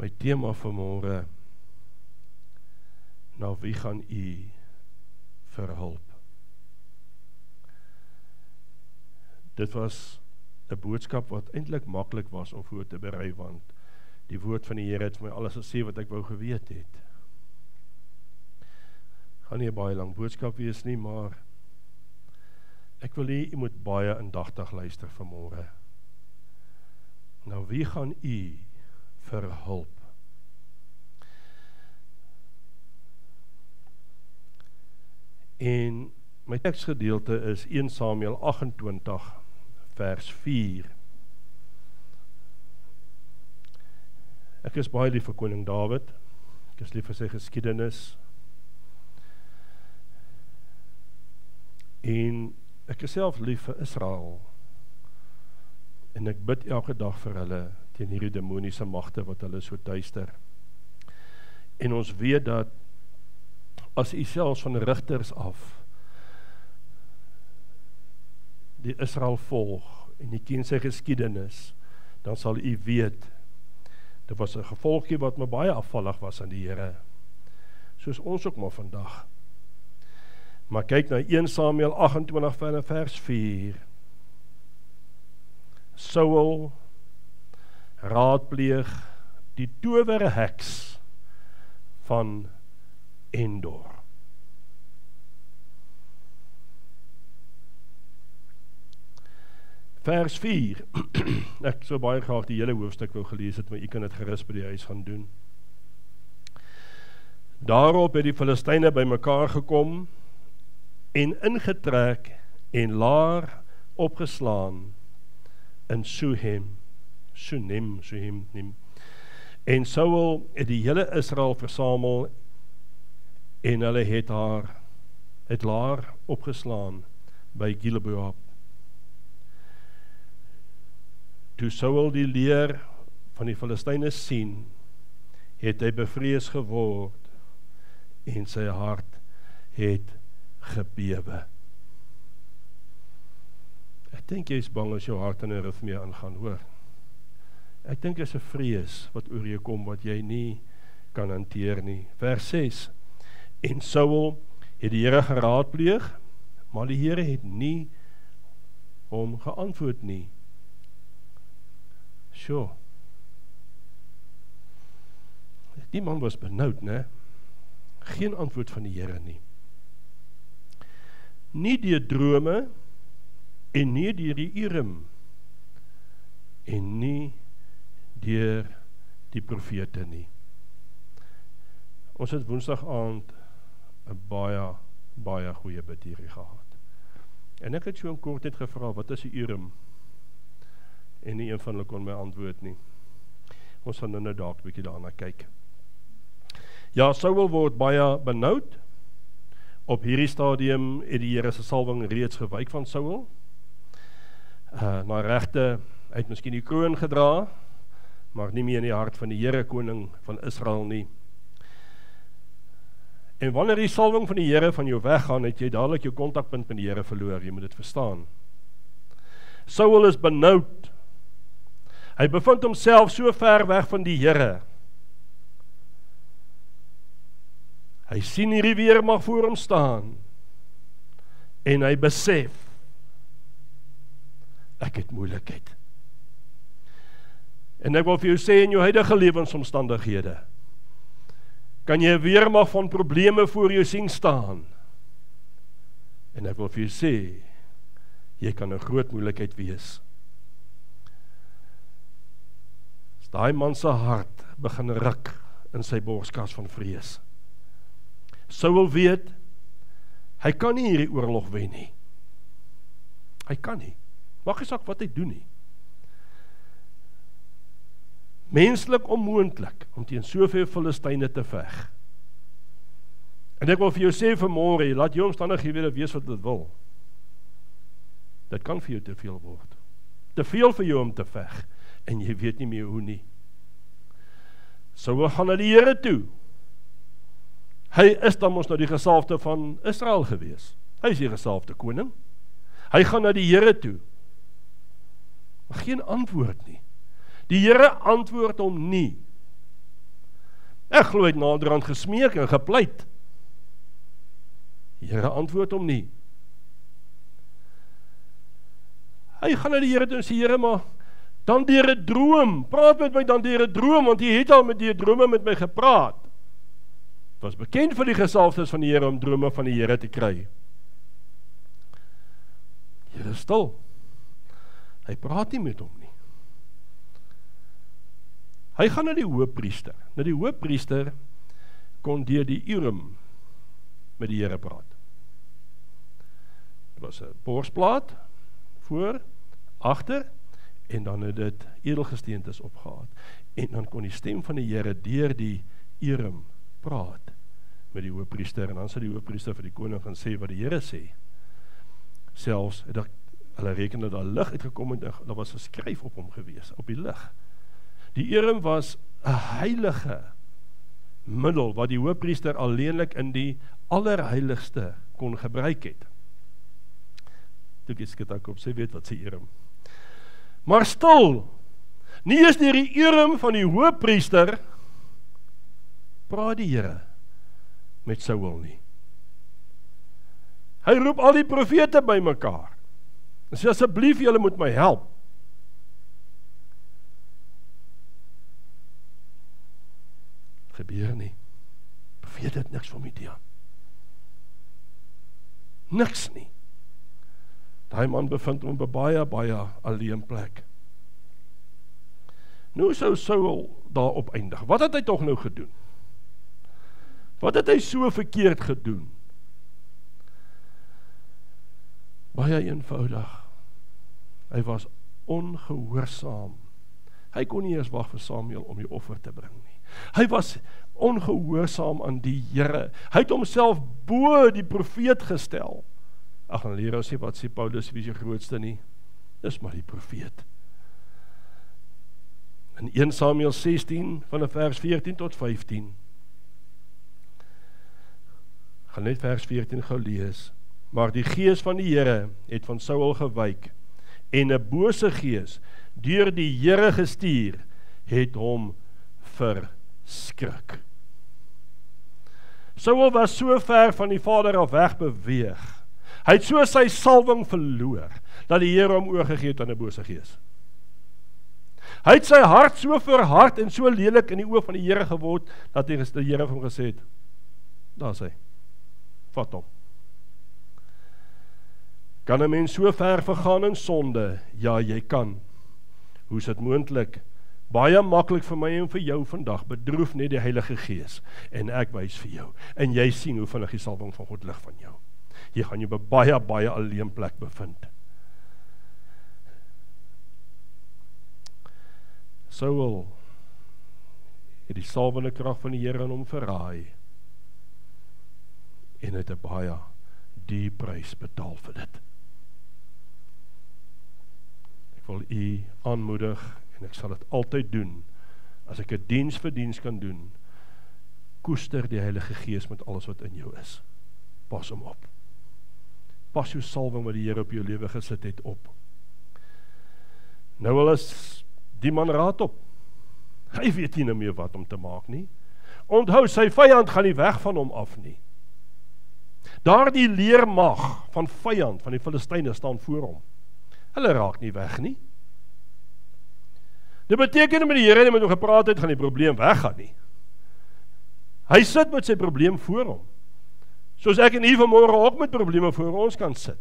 My tema vanmôre, na wie gaan u verhulp? Dit was 'n boodskap wat eintlik maklik was om voor te berei, want die woord van die Here het vir my alles gesê wat ek wou geweet het. Gaan nie 'n baie lang boodskap wees nie, maar ek wil hê u moet baie aandagtig luister vanmôre. Nou, wie gaan u verhulp? En my teksgedeelte is 1 Samuel 28 vers 4. Ek is baie lief vir koning Dawid. Ek is lief vir sy geskiedenis. En ek is self lief vir Israel. En ek bid elke dag vir hulle teen hierdie demoniese magte wat hulle so duister. En ons weet dat as u selfs van rigters af die Israel volg en u ken sy geskiedenis, dan sal u weet, dit was 'n gevolgie wat my baie afvallig was aan die Here, soos ons ook maar vandag. Maar kyk na 1 Samuel 28 vers 4. Saul raadpleeg die towere heks van Endor. Vers 4. Ek sou baie graag die hele hoofstuk wou gelees het, maar u kan dit gerus by die huis gaan doen. Daarop het die Filistyne bymekaar gekom en ingetrek en laar opgeslaan in Sunem. En Saul het die hele Israel versamel en hulle het laar opgeslaan by Gilboa. Toe Saul die leer van die Filistyne sien, het hy bevrees geword en sy hart het gebewe. Ek dink jy is bang as jou hart in 'n ritme aangaan, hoor. Ek dink is 'n vrees wat oor jou kom wat jy nie kan hanteer nie. Vers 6. En Saul het die Here geraadpleeg, maar die Here het nie hom geantwoord nie. Sjoe. Die man was benoud, né? Geen antwoord van die Here nie. Nie deur drome en nie deur die Urim en nie deur die profete nie. Ons het Woensdag aand 'n baie goeie bid hier gehad. En ek het so in kortheid gevra, wat is die Urim? En nie een van hulle kon my antwoord nie. Ons gaan nou dalk 'n bietjie daarna kyk. Ja, Saul word baie benoud. Op hierdie stadium het die Here se salwing reeds gewyk van Saul. Na regte, hy het miskien die kroon gedra, maar nie meer in die hart van die Here koning van Israel nie. En wanneer die salwing van die Here van jou weggaan, het jy dadelik jou kontakpunt met die Here verloor, jy moet dit verstaan. Saul is benoud. Hy bevind homself so ver weg van die Here. Hy sien hierdie weermag voor hom staan en hy besef, ek het moeilikheid. En ek wil vir jou sê, in jou huidige lewensomstandighede, kan jy 'n weermag van probleme voor jou sien staan. En ek wil vir jou sê, jy kan 'n groot moeilikheid wees. As daai man se hart begin ruk in sy borskas van vrees. Saul weet, hy kan nie hierdie oorlog wen nie. Hy kan nie. Maak nie saak wat hy doen nie. Menslik onmoontlik om teen soveel Filistyne te veg. En ek wil vir jou sê vanmôre, laat jou omstandighede wees wat dit wil. Dit kan vir jou te veel word. Te veel vir jou om te veg, en jy weet nie meer hoe nie. Saul gaan na die Here toe. Hy is dan mos nou die gesalfde van Israel gewees. Hy is die gesalfde koning. Hy gaan na die Here toe. Maar geen antwoord nie. Die Here antwoord hom nie. Ek glo het naderhand gesmeek en gepleit. Die Here antwoord hom nie. Hy gaan na die Here toe en sê, Here, maar dan deur 'n droom, praat met my dan deur 'n droom, want jy het al met die drome met my gepraat. Het was bekend vir die gesalfdes van die Here om drome van die Here te kry. Die Here is stil. Hy praat nie met hom nie. Hy gaan na die hoëpriester. Nou die hoëpriester kon deur die Urim met die Here praat. Dit was 'n borsplaat voor, agter, en dan het dit edelgesteentes opgehaal. En dan kon die stem van die Here deur die Urim praat met die hoëpriester, en dan sê die hoëpriester vir die koning gaan sê wat die Here sê. Selfs het hulle reken dat daar lig uitgekom en daar was 'n skryf op hom gewees, op die lig. Die Urim was 'n heilige middel wat die hoëpriester alleenlik in die allerheiligste kon gebruik het. Toe ek skat ek op, sy weet wat sy Urim. Maar stil, nie eens deur die Urim van die hoëpriester praat die Here met Saul nie. Hy roep al die profete by mekaar en sê, asseblief julle moet my help. Gebeur nie. Profete het niks van Midian. Niks nie. Daai man bevind hom op 'n baie alleen plek. Nou sou Saul daarop eindig. Wat het hy tog nou gedoen? Wat het hy so verkeerd gedoen? Baie eenvoudig. Hy was ongehoorsaam. Hy kon nie eers wag vir Samuel om die offer te bring nie. Hy was ongehoorsaam aan die Here. Hy het homself bo die profeet gestel. Ag, en leer ons sê, wat sê Paulus, wie is die grootste nie? Dis maar die profeet. In 1 Samuel 16, van vers 14 tot 15. Gaan net vers 14 gou lees. Maar die gees van die Here het van Saul gewyk, en 'n bose gees, deur die Here gestuur, het hom verskrik. Saul was so ver van die Vader af weg beweeg. Hy het so sy salwing verloor, dat die Here hom oorgegee het aan 'n bose gees. Hy het sy hart so verhard en so lelik in die oë van die Here geword, dat die Here vir hom gesê het, daar is hy, vat hom. Kan 'n mens so ver vergaan in sonde? Ja, jy kan. Hoe is dit moontlik? Baie maklik vir my en vir jou vandag, bedroef net die Heilige Gees, en ek wys vir jou, en jy sien hoe vinnig die salwing van God lig van jou. Jy gaan jou by baie alleen plek bevind. Saul het die salwende krag van die Here in hom verraai, en het 'n baie die prys betaal vir dit. Ek wil u aanmoedig, en ek sal dit altyd doen, as ek 'n diens vir diens kan doen, koester die Heilige Gees met alles wat in jou is. Pas hom op. Pas jou salwing wat die Here op jou lewe gesit het op. Nou wil is die man raad op. Hy weet nie meer wat om te maak nie. Onthou, sy vyand gaan nie weg van hom af nie. Daardie leermag van vyand, van die Filistyne staan voor hom. Hulle raak nie weg nie. Dit beteken met die Here nie met hom gepraat het, gaan die probleem weggaan nie. Hy sit met sy probleem voor hom. Soos ek en u vanmôre ook met probleme voor ons kan sit.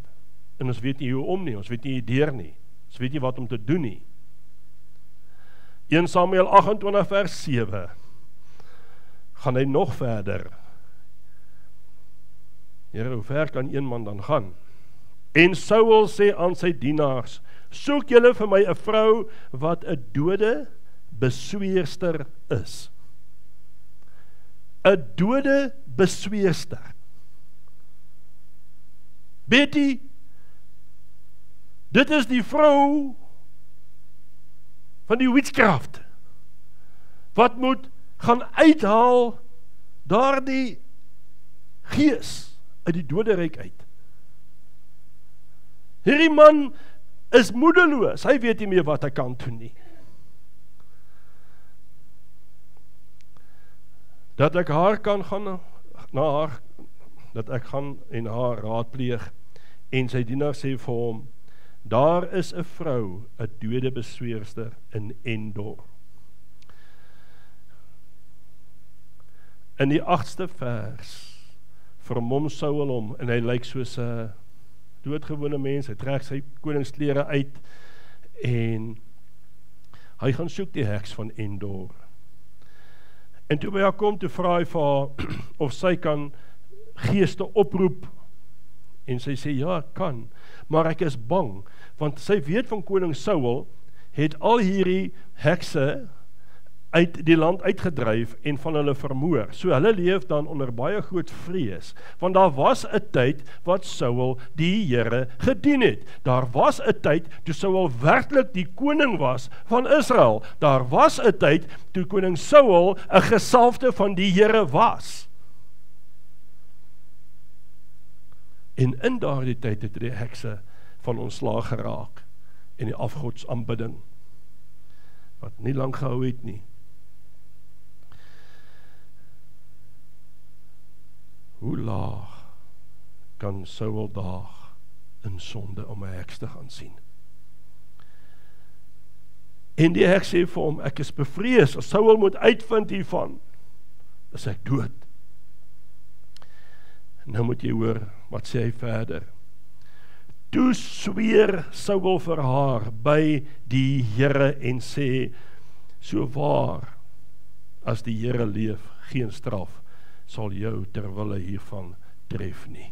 En ons weet nie hoe om nie, ons weet nie deur nie. Ons weet nie wat om te doen nie. 1 Samuel 28 vers 7. Gaan hy nog verder. Here, hoe ver kan een man dan gaan? En Saul sê aan sy dienaars, soek julle vir my 'n vrou wat 'n dode besweerster is. 'n dode besweerster. Betty, dit is die vrou van die witchcraft, wat moet gaan uithaal daardie gees uit die doderyk uit. Hierdie man is moedeloos, hy weet nie meer wat hy kan doen nie. dat ek haar kan gaan na haar, dat ek gaan en haar raadpleeg, en sy dienaar sê vir hom, daar is 'n vrou, 'n dode besweerster in Endor. In die 8ste vers, vermom Saul hom, en hy lyk soos 'n doodgewone mens, hy trek sy koningsklere uit, en hy gaan soek die heks van Endor. En toe by haar kom, toe vra hy vir haar, of sy kan geeste oproep, en sy sê, ja, ek kan, maar ek is bang, want sy weet van koning Saul, het al hierdie hekse uit die land uitgedryf en van hulle vermoor. So hulle leef dan onder baie groot vrees, want daar was 'n tyd wat Saul die Here gedien het. Daar was 'n tyd toe Saul werklik die koning was van Israel. Daar was 'n tyd toe koning Saul 'n gesalfde van die Here was. En in daardie tyd het die hekse van ontslaag geraak en die afgodsaanbidding, wat nie lang gehou het nie. Hoe laag kan Saul daag in sonde om 'n heks te gaan sien? En die heks sê vir hom, ek is bevrees, as Saul moet uitvind hiervan, is ek dood. Nou moet jy hoor, wat sê hy verder? Toe sweer Saul vir haar by die Here en sê, so waar, as die Here leef, geen straf sal jou terwille hiervan tref nie.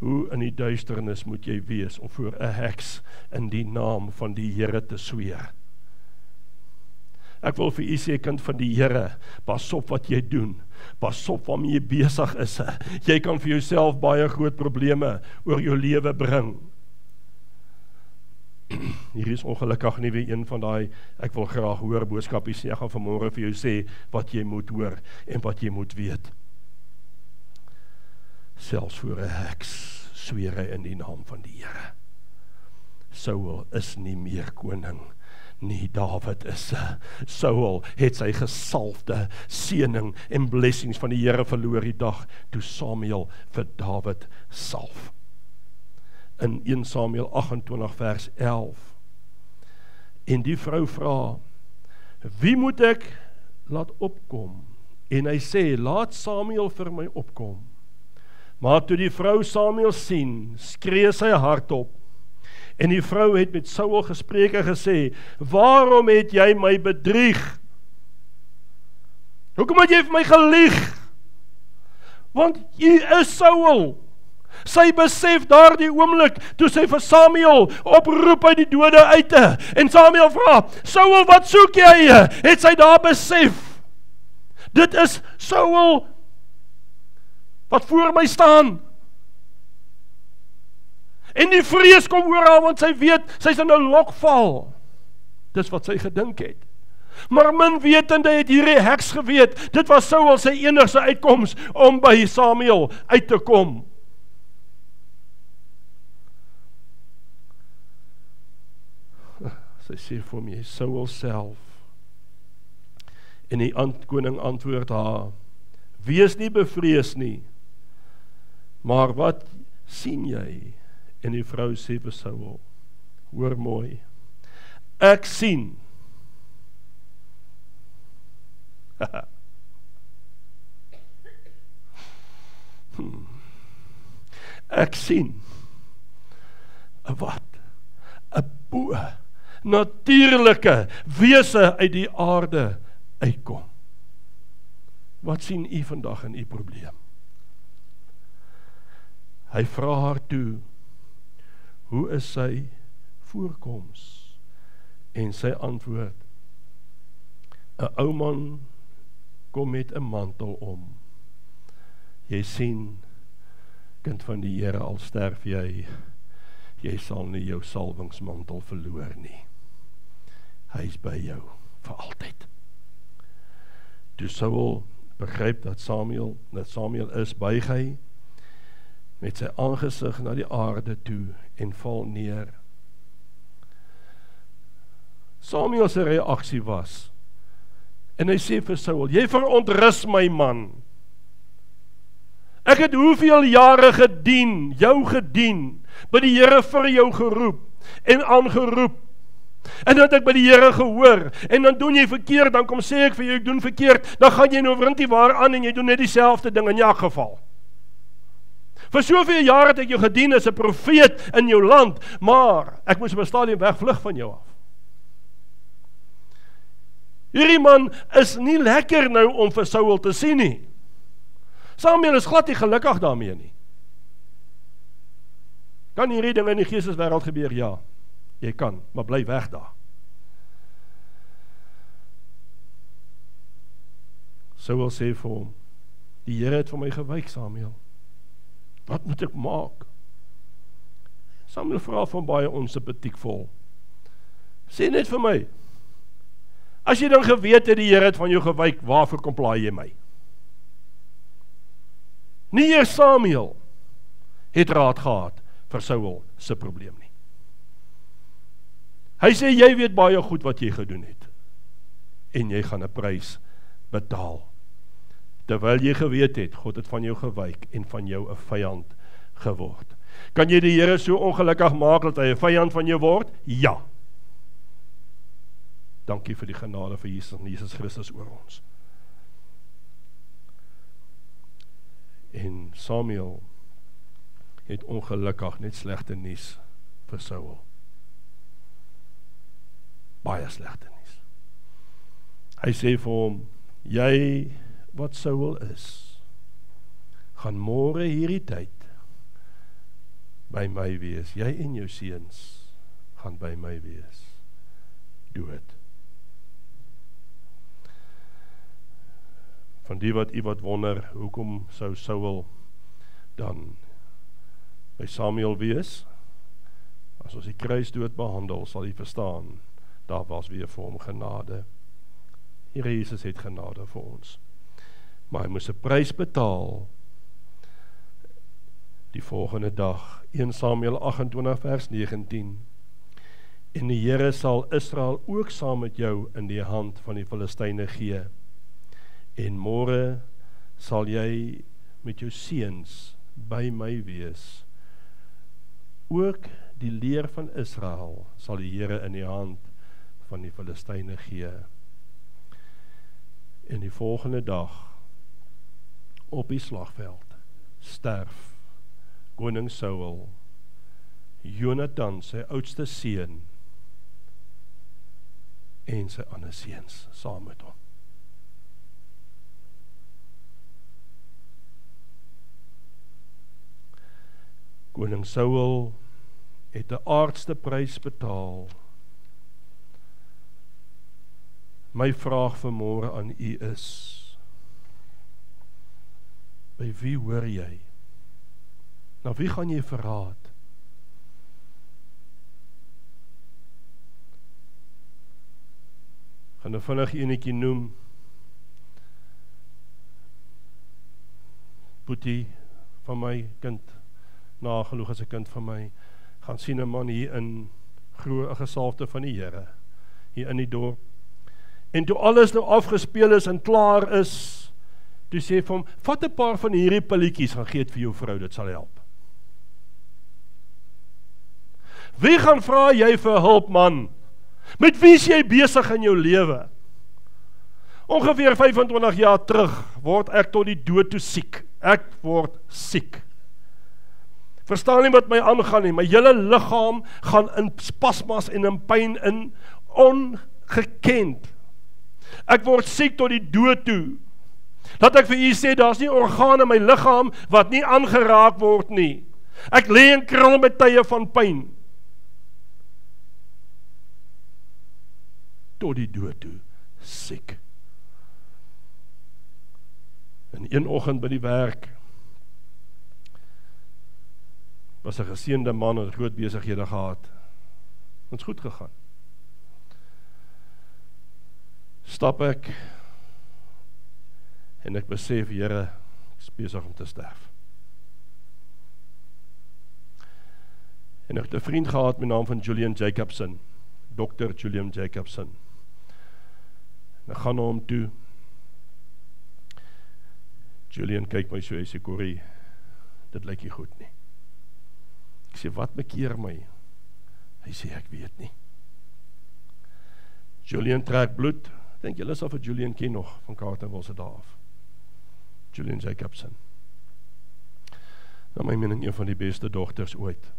Hoe in die duisternis moet jy wees om voor 'n heks in die naam van die Here te sweer? Ek wil vir u sê, kind van die Here, pas op wat jy doen, pas op waarmee jy besig is. Jy kan vir jouself baie groot probleme oor jou lewe bring. Hier is ongelukkig nie weer een van daai, ek wil graag hoor boodskapies, ek gaan vanmôre vir jou sê wat jy moet hoor en wat jy moet weet. Selfs voor 'n heks sweer hy in die naam van die Here. Saul is nie meer koning nie, Dawid is. Saul het sy gesalfde seëning en blessings van die Here verloor die dag toe Samuel vir Dawid salf. In 1 Samuel 28 vers 11. En die vrou vra, wie moet ek laat opkom? En hy sê, laat Samuel vir my opkom. Maar toe die vrou Samuel sien, skree sy hardop. En die vrou het met Saul gespreek en gesê, waarom het jy my bedrieg? Hoekom het jy vir my gelieg? Want jy is Saul. Sy besef daardie oomblik, toe sy vir Samuel oproep uit die dode uit, en Samuel vra, Saul, wat soek jy? Het sy daar besef, dit is Saul wat voor my staan. En die vrees kom oor haar, want sy weet, sy is in 'n lokval. Dis wat sy gedink het. Maar min wetende het hierdie heks geweet, dit was Saul sy enigste uitkoms om by Samuel uit te kom. Sy sê vir my, Saul self. En die koning antwoord haar, wees nie bevrees nie, maar wat sien jy? En die vrou sê vir Saul, hoor mooi, ek sien. Ek sien, wat? 'n bo natuurlike wese uit die aarde uitkom. Wat sien u vandag in u probleem? Hy vra haar toe, hoe is sy voorkoms? En sy antwoord, 'n ou man kom met 'n mantel om. Jy sien, kind van die Here, al sterf jy sal nie jou salwingsmantel verloor nie. Hy is by jou vir altyd. Toe Saul begryp dat Samuel is, buig hy met sy aangesig na die aarde toe en val neer. Samuel se reaksie was, en hy sê vir Saul, jy verontrus my man. Ek het hoeveel jare gedien, jou gedien, by die Here vir jou geroep, en aangeroep, en dat ek by die Here gehoor, en dan doen jy verkeerd, dan kom sê ek vir jou, ek doen verkeerd, dan gaan jy nou wrintie waar aan, en jy doen net dieselfde ding in jou geval. Vir soveel jaar het ek jou gedien as 'n profeet in jou land, maar ek moes op 'n stadium wegvlug van jou af. Hierdie man is nie lekker nou om vir Saul te sien nie. Samuel is glad nie gelukkig daarmee nie. Kan hierdie dinge in die geesteswêreld gebeur? Ja, jy kan, maar bly weg daar. Saul sê vir hom, die Here het vir my gewyk, Samuel. Wat moet ek maak? Samuel vra van baie onsympathiekvol. Sê net vir my, as jy dan geweet het die Here het van jou gewyk, waarvoor kom plaai jy my? Nie eers Samuel het raad gehad vir Saul se probleem nie. Hy sê, jy weet baie goed wat jy gedoen het, en jy gaan 'n prys betaal. Terwyl jy geweet het, God het van jou gewyk en van jou 'n vyand geword. Kan jy die Here so ongelukkig maak dat hy 'n vyand van jou word? Ja. Dankie vir die genade vir Jesus Christus oor ons. En Samuel het ongelukkig net slegte nuus vir Saul. Baie slegte nuus. Hy sê vir hom, jy wat Saul is, gaan môre hierdie tyd by my wees. Jy en jou seuns gaan by my wees. Dood. Van die wat wonder, hoekom sou Saul dan by Samuel wees? As ons die kruisdood behandel, sal jy verstaan, daar was weer vir hom genade. Here Jesus het genade vir ons. Maar hy moes 'n prys betaal. Die volgende dag, 1 Samuel 28 vers 19. En die Here sal Israel ook saam met jou in die hand van die Filistyne gee. En môre sal jy met jou seuns by my wees. Ook die leer van Israel sal die Here in die hand van die Filistyne gee. En die volgende dag, op die slagveld, sterf koning Saul, Jonathan, sy oudste seun, en sy ander seuns saam met hom. Koning Saul het 'n aardste prys betaal. My vraag vanmôre aan u is, by wie hoor jy? Na wie gaan jy verraad? Gaan 'n vinnig enetjie noem. Boetie van my kind, nageloeg as 'n kind van my, gaan sien 'n man hier in groot gesalfde van die Here, hier in die dorp. En toe alles nou afgespeel is en klaar is, toe sê vir hom, vat 'n paar van hierdie pilletjies, gaan gee dit vir jou vrou, dit sal help. Wie gaan vra jy vir hulp, man? Met wie is jy besig in jou lewe? Ongeveer 25 jaar terug word ek tot die dood toe siek. Ek word siek. Verstaan nie wat my aangaan nie, my hele liggaam gaan in spasmas en in pyn in, ongekend. Ek word siek tot die dood toe. Laat ek vir u sê, daar's nie organe in my liggaam wat nie aangeraak word nie. Ek lê en krul met tye van pyn. Tot die dood toe, siek. En een oggend by die werk, was 'n geseënde man en groot besighede gehad. Ons goed gegaan. Stap ek, en ek besef, Here, ek is besig om te sterf. En ek het 'n vriend gehad met naam van Julian Jacobson. Dr. Julian Jacobson. En ek gaan na hom toe. Julian kyk my so, hy sê, Corrie, dit lyk nie goed nie. Ek sê, wat bekeer my? Hy sê, ek weet nie. Julian trek bloed. Ek dink julle sal vir Julian ken nog, van Carterville se dae af. Julian Jacobson. Na my mening, een van die beste dogters ooit.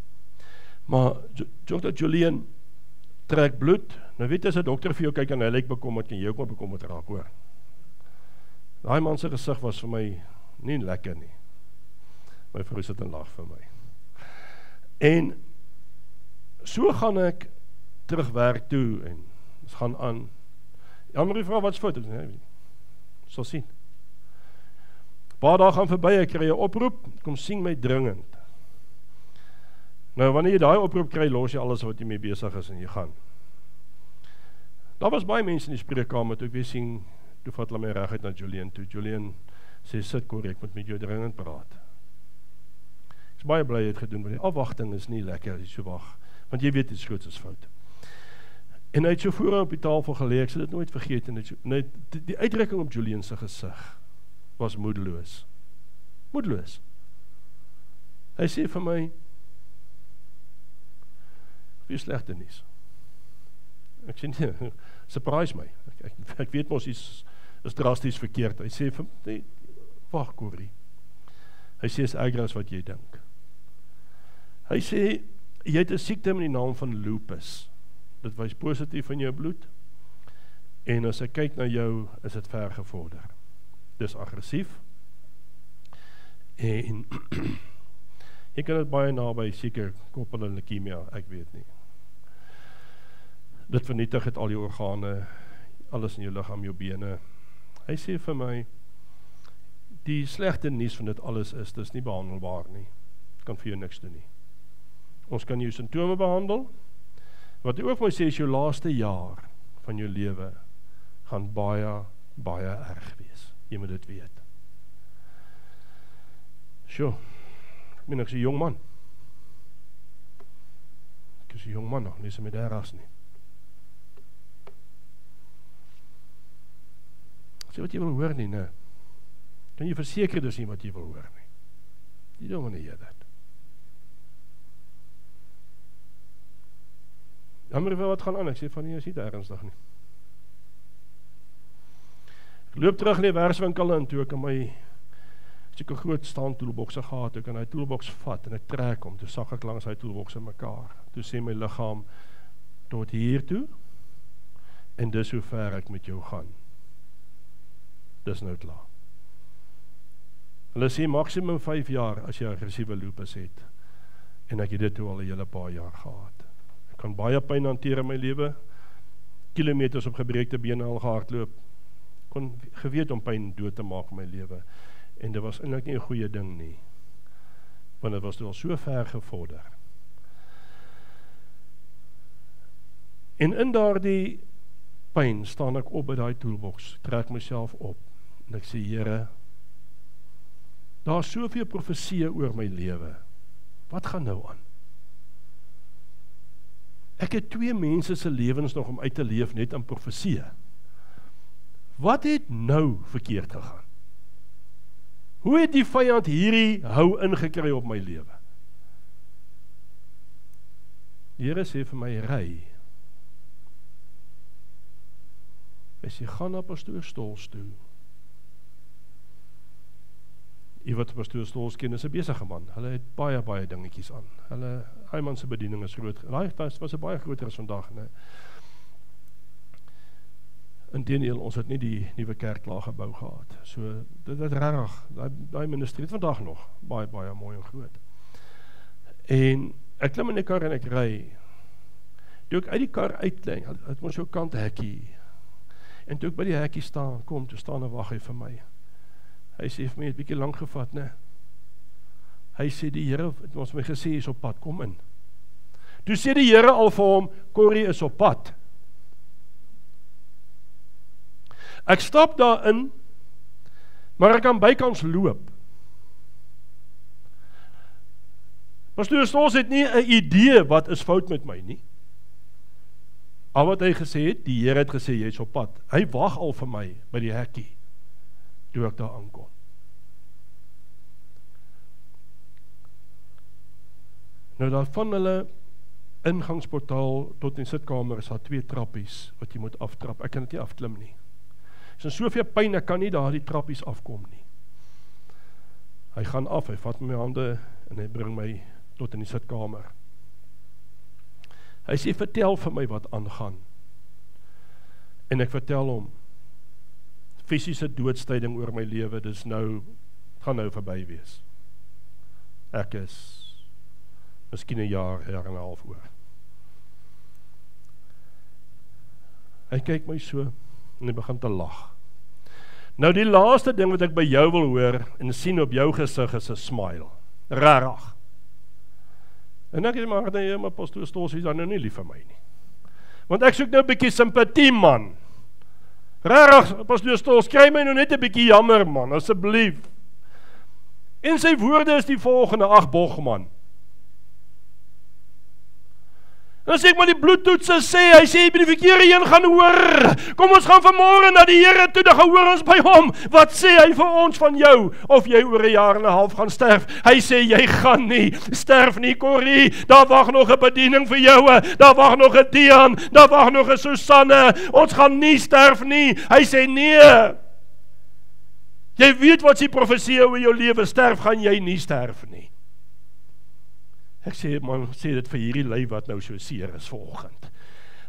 Maar, Dr. Julian trek bloed. Nou weet as 'n dokter vir jou kyk en hy lyk bekommerd, kan jy ook maar bekommerd raak, hoor. Daai man se gesig was vir my nie lekker nie. My vrou sit en lag vir my. En so gaan ek terug werk toe en ons gaan aan. Ja, maar die vrou, wat is fout? Nee, sal sien. Paar dae gaan verby, ek kry 'n oproep, kom sien my dringend. Nou, wanneer jy daai oproep kry, los jy alles wat jy mee besig is en jy gaan. Daar was baie mense in die spreekkamer, toe ek weer sien, toe vat hulle my reguit na Julian toe. Julian sê, sit Corrie, ek moet met jou dringend praat. Ek is baie bly jy het gedoen, want die afwagting is nie lekker as jy so wag, want jy weet iets groots is fout. En hy het so voor op die tafel gelê, ek sal dit nooit vergeet, en die uitdrukking op Julian se gesig was moedeloos. Moedeloos. Hy sê vir my, vir slegte nuus. Ek sê nie, surprise my. Ek weet mos iets is drasties verkeerd. Hy sê vir my, wag Corrie. Hy sê, is erger as wat jy dink. Hy sê, jy het 'n siekte met die naam van lupus. Dit wys positief in jou bloed. En as ek kyk na jou, is dit ver gevorder. Dis aggressief. En jy kan dit baie naby seker koppel aan leukemia, ek weet nie. Dit vernietig het al jou organe, alles in jou liggaam, jou bene. Hy sê vir my, die slegte nuus van dit alles is, dis nie behandelbaar nie. Kan vir jou niks doen nie. Ons kan jou simptome behandel. Wat hy ook my sê, is jou laaste jaar van jou lewe gaan baie, baie erg wees. Jy moet dit weet. Sjoe, ek is 'n jong man. Ek is 'n jong man nog, nie so met derras nie. Sê wat jy wil hoor nie, ne? Kan jy verseker dis nie wat jy wil hoor nie. You don't want to hear that. Jammer vir wat gaan aan, ek sê van nie, is nie te ernstig nie. Ek loop terug in die werkswinkel en toe ek in my seker groot staan toolboxe gehad, ek kan hy toolbox vat en ek trek om, toe sag ek langs hy toolbox in mekaar. Toe sê my liggaam tot hier toe en dis hoe ver ek met jou gaan. Dis nou klaar. Hulle sê maksimum 5 jaar as jy aggressiewe lupus het. En ek het dit toe al 'n hele paar jaar gehad. Ek kan baie pyn hanteer in my lewe. Kilometers op gebreekte bene al gehardloop. Kon geweet om pyn dood te maak in my lewe. En dit was eintlik nie 'n goeie ding nie. Want dit was toe al so ver gevorder. En in daardie pyn staan ek op by daai toolbox, trek myself op en ek sê, Here, daar is soveel profeseë oor my lewe. Wat gaan nou aan? Ek het 2 mense se lewens nog om uit te leef net in profeseë. Wat het nou verkeerd gegaan? Hoe het die vyand hierdie hou ingekry op my lewe? Die Here sê vir my, ry. Hy sê, gaan na pastoor Stols toe. Jy wat pastoor Stols ken, is 'n besige man. Hulle het baie, baie dingetjies aan. Hy man se bediening is groot. Daai was 'n baie groter as vandag, né? Inteendeel, ons het nie die nuwe kerk klaar gebou gehad. So, dit het regtig, daai ministerie vandag nog, baie, baie mooi en groot. En ek klim in die kar en ek ry. Toe ek uit die kar uitklim, het ons so kant hekkie. En toe ek by die hekkie staan, toe staan en wag hy vir my. Hy sê vir my, het bietjie lank gevat, né? Hy sê, die Here het ons my gesê, is op pad, kom in. Toe sê die Here al vir hom, Corrie is op pad. Ek stap daarin, maar ek kan bykans loop. Pastoor Stols het nie 'n idee wat is fout met my nie. Al wat hy gesê het, die Here het gesê, jy is op pad. Hy wag al vir my by die hekkie, toe ek daar aankom. Nou daar van hulle ingangsportaal tot in sitkamer is daar 2 trappies wat jy moet aftrap. Ek kan dit nie afklim nie. Is in soveel pyn, ek kan nie daar die trappies afkom nie. Hy gaan af, hy vat my hande en hy bring my tot in die sitkamer. Hy sê, vertel vir my wat aangaan. En ek vertel hom, fisiese doodstyding oor my lewe, dis nou, gaan nou verby wees. Ek is miskien 'n jaar en 'n half oor. Hy kyk my so, en hy begin te lag. Nou die laaste ding wat ek by jou wil hoor, en sien op jou gesig is 'n smile. Rarig. En ek het maar gedink, maar pastoor Stols is dan nou nie lief vir my nie. Want ek soek nou 'n bietjie simpatie, man. Rarig, pastoor Stols, kry my nou net 'n bietjie jammer, man, asseblief. En sy woorde is die volgende, ag Bogman. En as ek maar die bloedtoetse sê, hy sê, jy by die verkeerde een gaan hoor. Kom ons gaan vanmôre na die Here toe, dan gaan hoor ons by hom. Wat sê hy vir ons van jou, of jy oor 'n jaar en 'n half gaan sterf? Hy sê, jy gaan nie sterf nie, Corrie. Daar wag nog 'n bediening vir jou, daar wag nog 'n Dian, daar wag nog 'n Susanne. Ons gaan nie sterf nie. Hy sê, nee. Jy weet wat sy profesie oor jou lewe, sterf gaan jy nie sterf nie. Ek sê, man, sê dit vir hierdie lui wat nou so seer is vanoggend.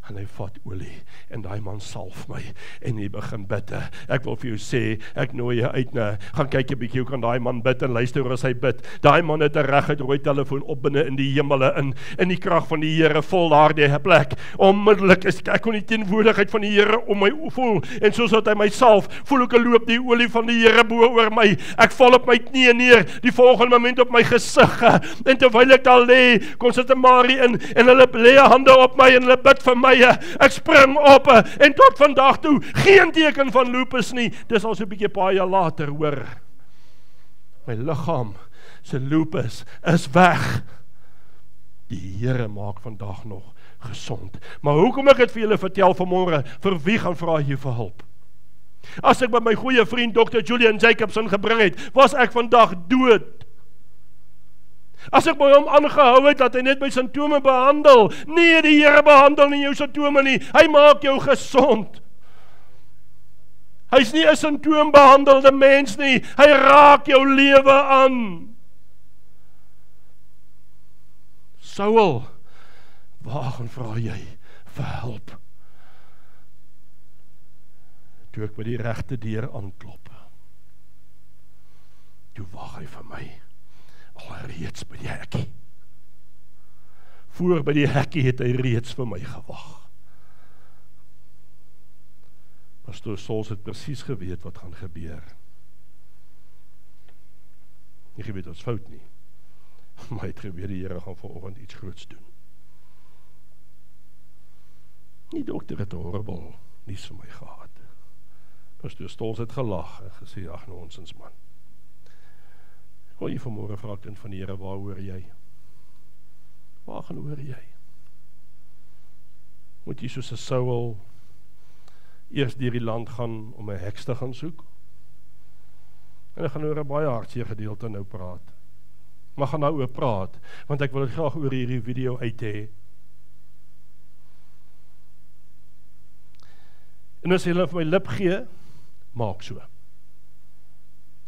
En hy vat olie, en daai man salf my, en hy begin bid. Ek wil vir jou sê, ek nooi jou uit, gaan kyk 'n bietjie, hoe kan daai man bid, en luister as hy bid. Daai man het 'n reguit rooi telefoon op binne in die hemele, in die krag van die Here, vol daardie plek. Onmiddellik is ek kon die teenwoordigheid van die Here om my voel, en soos wat hy my salf, voel ek loop die olie van die Here bo oor my. Ek val op my knieë neer, die volgende moment op my gesig, en terwyl ek daar lê, kom sit 'n Marie in, en hulle lê hande op my, en hulle bid vir my. Ek spring op, en tot vandag toe, geen teken van lupus nie. Dis al so 'n bietjie paar jaar later, hoor. My liggaam se lupus is weg. Die Here maak vandag nog gesond. Maar hoekom ek dit vir julle vertel vanmôre, vir wie gaan vra jy vir hulp? As ek by my goeie vriend Dr. Julian Jacobson gebring het, was ek vandag dood. As ek by hom aangehou het, dat hy net my simptome behandel. Nee, die Here behandel nie jou simptome nie. Hy maak jou gesond. Hy's nie 'n simptoombehandelde mens nie. Hy raak jou lewe aan. Saul, waar gaan vra jy vir hulp? Toe ek by die regte deur aanklop, toe wag hy vir my. Alreeds by die hekkie. Voor by die hekkie het hy reeds vir my gewag. Pastoor Stols het presies geweet wat gaan gebeur. Nie geweet wat fout nie, maar hy het geweet die Here gaan vanoggend iets groots doen. Die dokter het horrible nuus vir my gehad. Pastoor Stols het gelag en gesê, ag nonsens man. Wil jy vanmôre vra kind van die Here, waar hoor jy? Waar gaan hoor jy? Moet jy soos 'n Saul eers deur die land gaan om 'n heks te gaan soek? En ek gaan oor 'n baie hartseer gedeelte nou praat. Maar gaan nou oor praat, want ek wil dit graag oor hierdie video uit hê. En as jy vir my lip gee, maak so.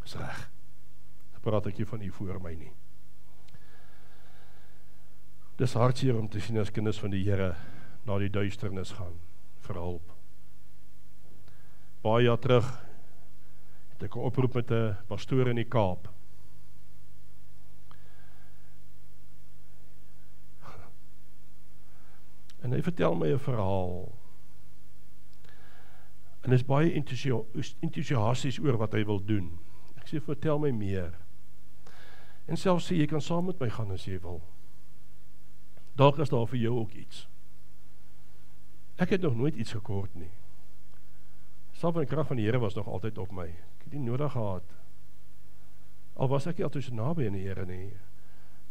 Is reg. Praat ek nie van u voor my nie. Dis hartseer om te sien as kinders van die Here na die duisternis gaan vir hulp. Baie jaar terug het ek 'n oproep met 'n pastoor in die Kaap. En hy vertel my 'n verhaal. En hy is baie entoesiasties oor wat hy wil doen. Ek sê, vertel my meer. En selfs sê, jy kan saam met my gaan as jy wil. Dalk is daar vir jou ook iets. Ek het nog nooit iets gekort nie. Salf en krag van die Here was nog altyd op my. Ek het nie nodig gehad. Al was ek nie altyd so naby aan die Here nie.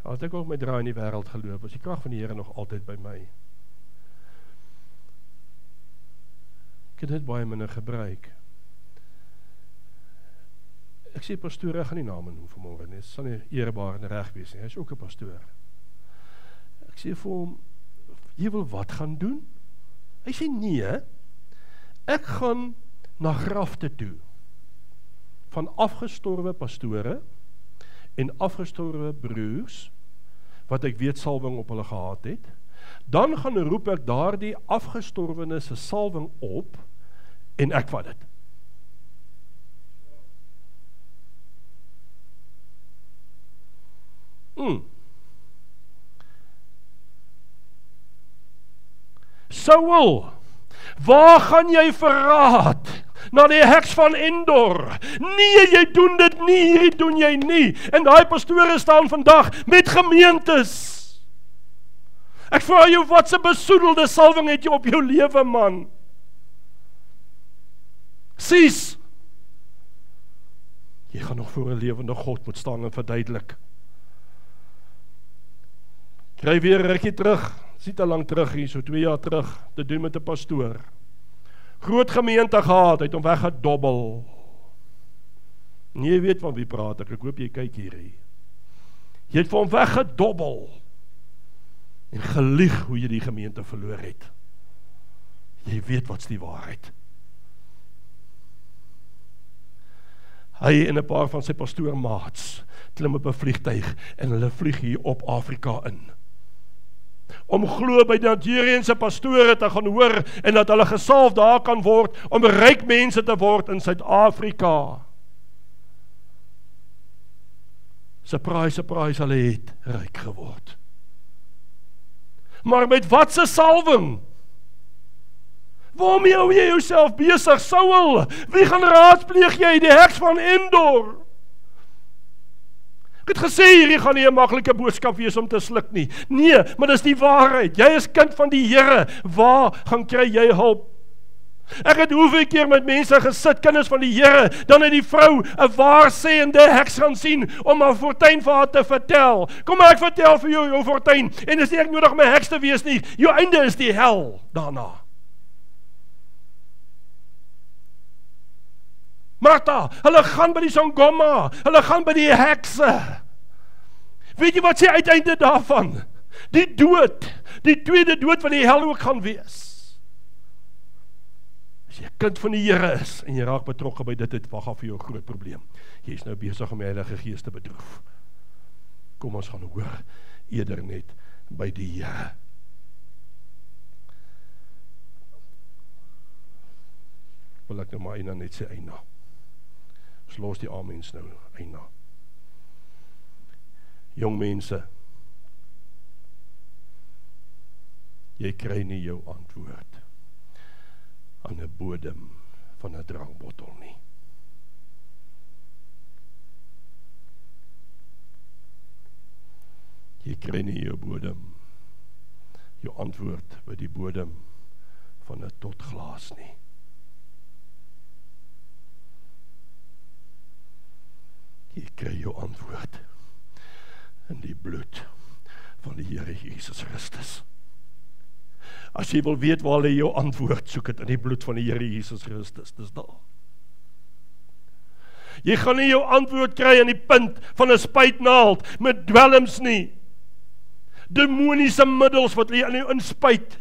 Al het ek ook my draai in die wêreld geloop, was die krag van die Here nog altyd by my. Ek het dit baie minder gebruik. Ek sê pastoor, ek gaan nie name noem vanmorgen nie, dit sal nie eerbaar en reg wees nie, hy is ook 'n pastoor. Ek sê vir hom, jy wil wat gaan doen? Hy sê nee, ek gaan na grafte toe, van afgestorwe pastore, en afgestorwe broers, wat ek weet salwing op hulle gehad het, dan gaan roep ek daardie afgestorwene se salwing op, en ek vat dit. Saul, waar gaan jy verraad? Na die heks van Endor. Nee, jy doen dit nie, hierdie doen jy nie. En daai pastore staan vandag met gemeentes. Ek vra jou, wat se besoedelde salwing het jy op jou lewe, man? Sies, jy gaan nog voor 'n lewende God moet staan en verduidelik. Kry weer 'n rukkie terug, is nie te lang terug hier, so 2 jaar terug, te doen met 'n pastoor. Groot gemeente gehad, hy het hom weggedobbel. Nee, jy weet van wie praat ek hoop jy kyk hierdie. Jy het vir hom weggedobbel, en gelieg hoe jy die gemeente verloor het. Jy weet wat's die waarheid. Hy en 'n paar van sy pastoormaats klim op 'n vliegtuig, en hulle vlieg hier op Afrika in. Om glo by die Nigeriese pastore te gaan hoor, en dat hulle gesalf daar kan word, om ryk mense te word in Suid-Afrika. Surprise, surprise, hulle het ryk geword. Maar met wat se salwing? Waarmee hou jy jouself besig, Saul? Wie gaan raadpleeg jy, die heks van Endor? Ek het gesê, hierdie gaan nie 'n maklike boodskap wees om te sluk nie. Nee, maar dis die waarheid. Jy is kind van die Here. Waar gaan kry jy hulp? Ek het hoeveel keer met mense gesit, kinders van die Here, dan het die vrou 'n waarsêende heks gaan sien, om haar fortuin vir haar te vertel. Kom maar, ek vertel vir jou fortuin, en dis nie ek nodig om 'n heks te wees nie. Jou einde is die hel daarna. Martha, hulle gaan by die Sangoma, hulle gaan by die hekse. Weet jy wat sê uiteinde daarvan? Die dood, die tweede dood van die hel ook gaan wees. As jy 'n kind van die Here is, en jy raak betrokke by dit, wag af vir jou 'n groot probleem. Jy is nou besig om die Heilige Gees te bedroef. Kom ons gaan hoor, eerder net by die Here. Wil ek nou maar eina net sê, eina. Ons los die amens nou, eina. Jong mense, jy kry nie jou antwoord aan 'n bodem van 'n drankbottel nie. Jy kry nie jou bodem, jou antwoord by die bodem van 'n totglas nie. Jy kry jou antwoord in die bloed van die Here Jesus Christus. As jy wil weet waar lê jou antwoord, soek dit in die bloed van die Here Jesus Christus, dis daar. Jy gaan nie jou antwoord kry aan die punt van 'n spuitnaald met dwelms nie. Demoniese middels wat jy aan jou inspuit.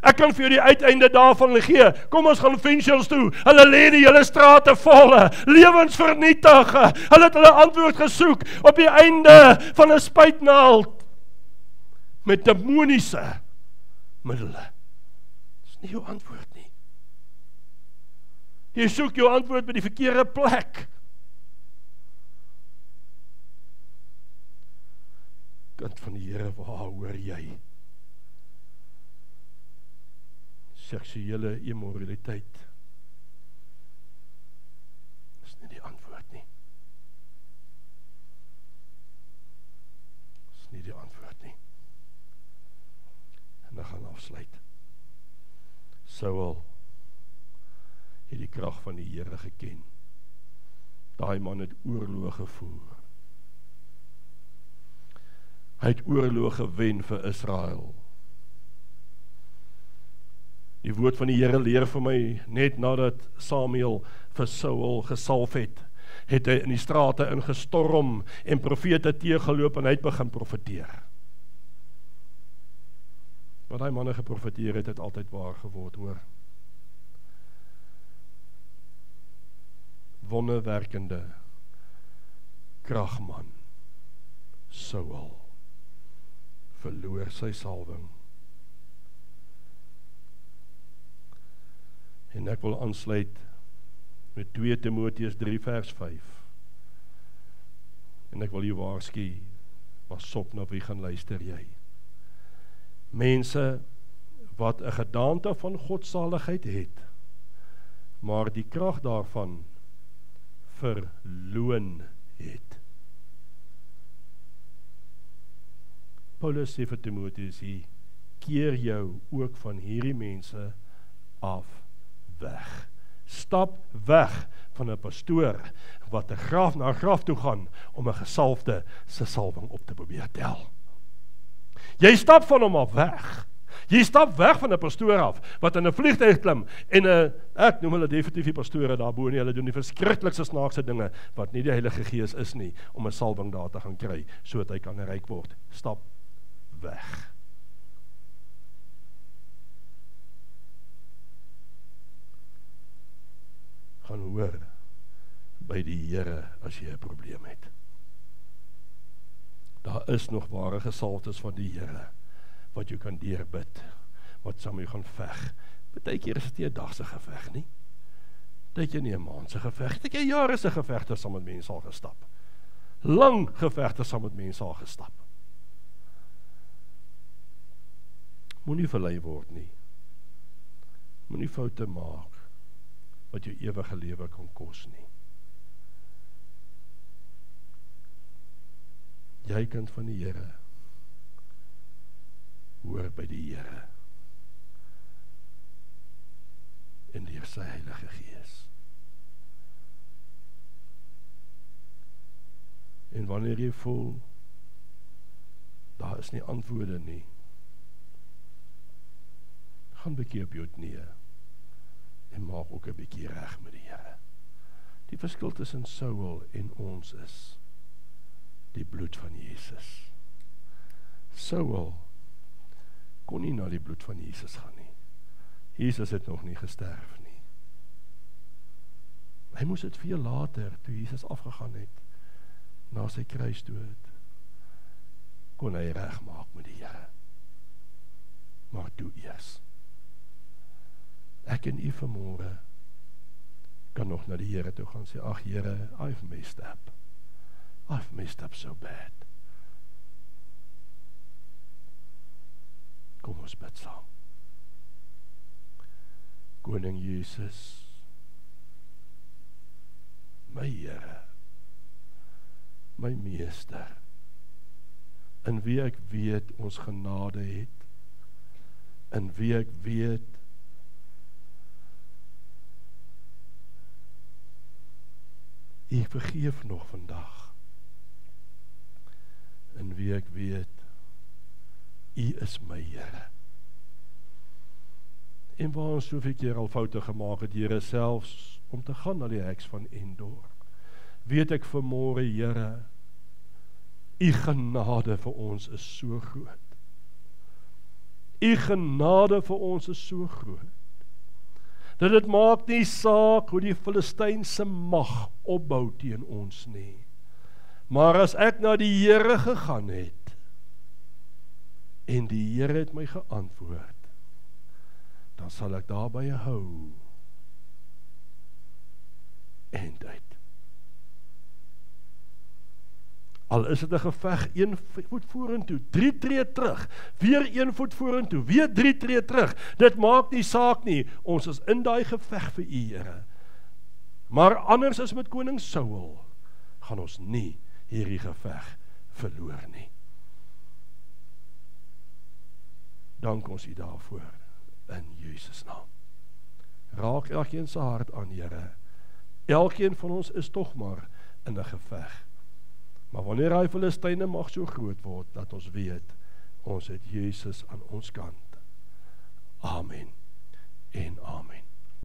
Ek kan vir jou die uiteinde daarvan gee. Kom ons gaan Finchels toe. Hulle lê die hele strate volle, lewens vernietig. Hulle het hulle antwoord gesoek op die einde van 'n spuitnaald met demoniese middele. Dis nie jou antwoord nie. Jy soek jou antwoord by die verkeerde plek. Kind van die Here, waar hoor jy? Seksuele immoraliteit is nie die antwoord nie. Is nie die antwoord nie. En dan gaan afsluit. Saul het die krag van die Here geken. Daai man het oorloë gevoer. Hy het oorloë gewen vir Israel. Die woord van die Here leer vir my, net nadat Samuel vir Saul gesalf het hy in die strate ingestorm en profete teëgeloop en hy het begin profeteer. Wat hy manne geprofeteer het altyd waar geword, hoor. Wonderwerkende kragman Saul verloor sy salwing. En ek wil aansluit met 2 Timoteus 3 vers 5. En ek wil jou waarsku, pas op na wie gaan luister jy. Mense wat 'n gedaante van godsaligheid het, maar die krag daarvan verloon het. Paulus sê vir Timoteus, keer jou ook van hierdie mense af weg. Stap weg van 'n pastoor wat na 'n graf toe gaan om 'n gesalfde se salwing op te probeer tel. Jy stap van hom af weg. Jy stap weg van 'n pastoor af wat in 'n vliegtuig klim en ek noem hulle definitief die pastore daarbo nie, hulle doen die verskriklikste snaakse dinge wat nie die Heilige Gees is nie om 'n salwing daar te gaan kry sodat hy kan ryk word. Stap weg. Gaan hoor by die Here as jy 'n probleem het. Daar is nog ware gesalfdes van die Here wat jy kan deurbid, wat saam jy gaan veg. Partykeer is dit nie 'n dag se geveg nie. Dit jy nie 'n maand se geveg, dit jy jare se gevegte saam met mense al gestap. Lang gevegte saam met mense al gestap. Moenie verlei word nie. Moenie foute maak wat jou ewige lewe kan kos nie. Jy kind van die Here, hoor by die Here en deur sy Heilige Gees. En wanneer jy voel daar is nie antwoorde nie, gaan bietjie op jou knieë en maak ook 'n bietjie reg met die Here. Die verskil tussen Saul en ons is die bloed van Jesus. Saul kon nie na die bloed van Jesus gaan nie. Jesus het nog nie gesterf nie. Hy moes dit veel later, toe Jesus afgegaan het, na sy kruisdood, kon hy regmaak met die Here. Maar toe eers. Ek en u vanmôre kan nog na die Here toe gaan sê, ag Here, I've messed up. I've messed up so bad. Kom ons bid saam. Koning Jesus, my Here, my Meester, in wie ek weet ons genade het, in wie ek weet U vergeef nog vandag, in wie ek weet U is my Here. En waar ons soveel keer al foute gemaak het, Here, selfs om te gaan na die heks van Endor, weet ek vanmôre, Here, U genade vir ons is so groot. U genade vir ons is so groot, dat dit maak nie saak hoe die Filistynse mag opbou teen ons nie. Maar as ek na die Here gegaan het, en die Here het my geantwoord, dan sal ek daarby hou, en uit. Al is dit 'n geveg, 1 voet vorentoe, 3 tree terug, weer 1 voet vorentoe, weer 3 tree terug, dit maak nie saak nie, ons is in daai geveg vir U, Here. Maar anders as met koning Saul, gaan ons nie hierdie geveg verloor nie. Dank ons U daarvoor, in Jesus naam. Raak elkeen se hart aan, Here. Elkeen van ons is tog maar in 'n geveg. Maar wanneer hy Filistyne mag so groot word, dat ons weet, ons het Jesus aan ons kant. Amen.